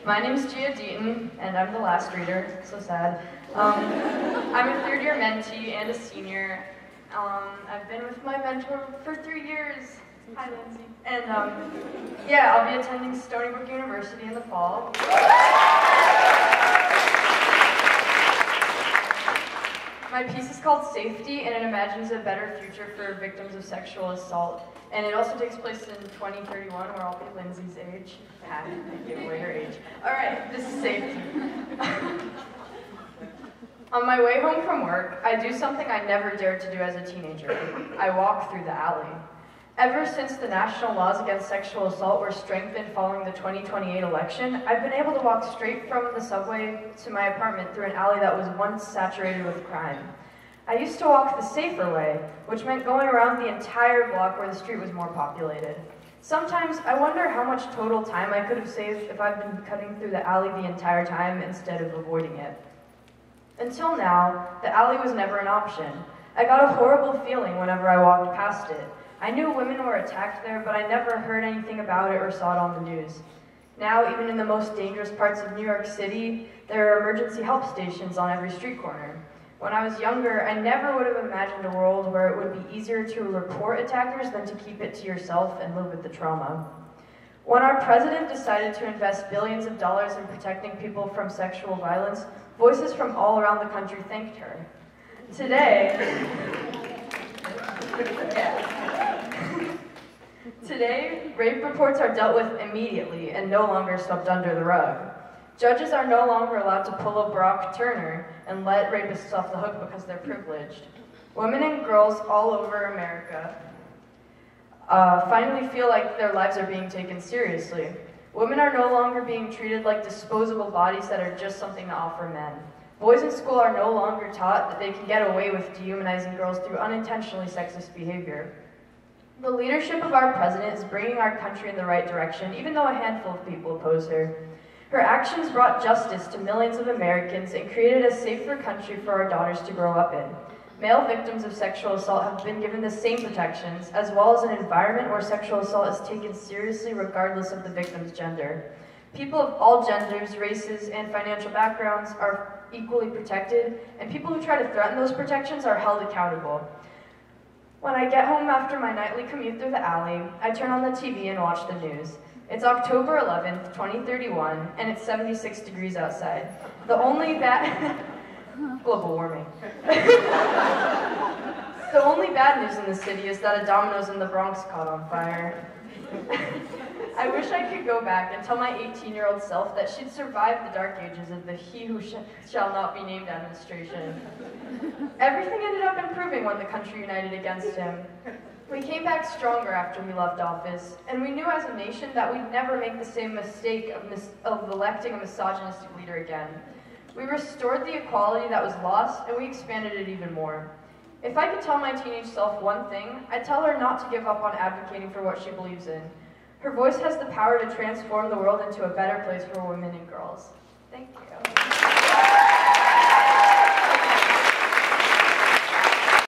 My name's Gia Deeton, and I'm the last reader, so sad. I'm a third-year mentee and a senior. I've been with my mentor for 3 years. Hi, Lindsay. And yeah, I'll be attending Stony Brook University in the fall. My piece is called Safety, and it imagines a better future for victims of sexual assault. And it also takes place in 2031, where I'll be Lindsay's age. I give away her age. All right, this is Safety. On my way home from work, I do something I never dared to do as a teenager. I walk through the alley. Ever since the national laws against sexual assault were strengthened following the 2028 election, I've been able to walk straight from the subway to my apartment through an alley that was once saturated with crime. I used to walk the safer way, which meant going around the entire block where the street was more populated. Sometimes I wonder how much total time I could have saved if I'd been cutting through the alley the entire time instead of avoiding it. Until now, the alley was never an option. I got a horrible feeling whenever I walked past it. I knew women were attacked there, but I never heard anything about it or saw it on the news. Now, even in the most dangerous parts of New York City, there are emergency help stations on every street corner. When I was younger, I never would have imagined a world where it would be easier to report attackers than to keep it to yourself and live with the trauma. When our president decided to invest billions of dollars in protecting people from sexual violence, voices from all around the country thanked her. Today, rape reports are dealt with immediately and no longer swept under the rug. Judges are no longer allowed to pull a Brock Turner and let rapists off the hook because they're privileged. Women and girls all over America finally feel like their lives are being taken seriously. Women are no longer being treated like disposable bodies that are just something to offer men. Boys in school are no longer taught that they can get away with dehumanizing girls through unintentionally sexist behavior. The leadership of our president is bringing our country in the right direction, even though a handful of people oppose her. Her actions brought justice to millions of Americans and created a safer country for our daughters to grow up in. Male victims of sexual assault have been given the same protections, as well as an environment where sexual assault is taken seriously regardless of the victim's gender. People of all genders, races, and financial backgrounds are equally protected, and people who try to threaten those protections are held accountable. When I get home after my nightly commute through the alley, I turn on the TV and watch the news. It's October 11th, 2031, and it's 76 degrees outside. The only bad... global warming. The only bad news in the city is that a Domino's in the Bronx caught on fire. I wish I could go back and tell my 18-year-old self that she'd survived the dark ages of the he who shall not be named administration. Everything ended up improving when the country united against him. We came back stronger after he left office, and we knew as a nation that we'd never make the same mistake of electing a misogynistic leader again. We restored the equality that was lost, and we expanded it even more. If I could tell my teenage self one thing, I'd tell her not to give up on advocating for what she believes in. Her voice has the power to transform the world into a better place for women and girls. Thank you.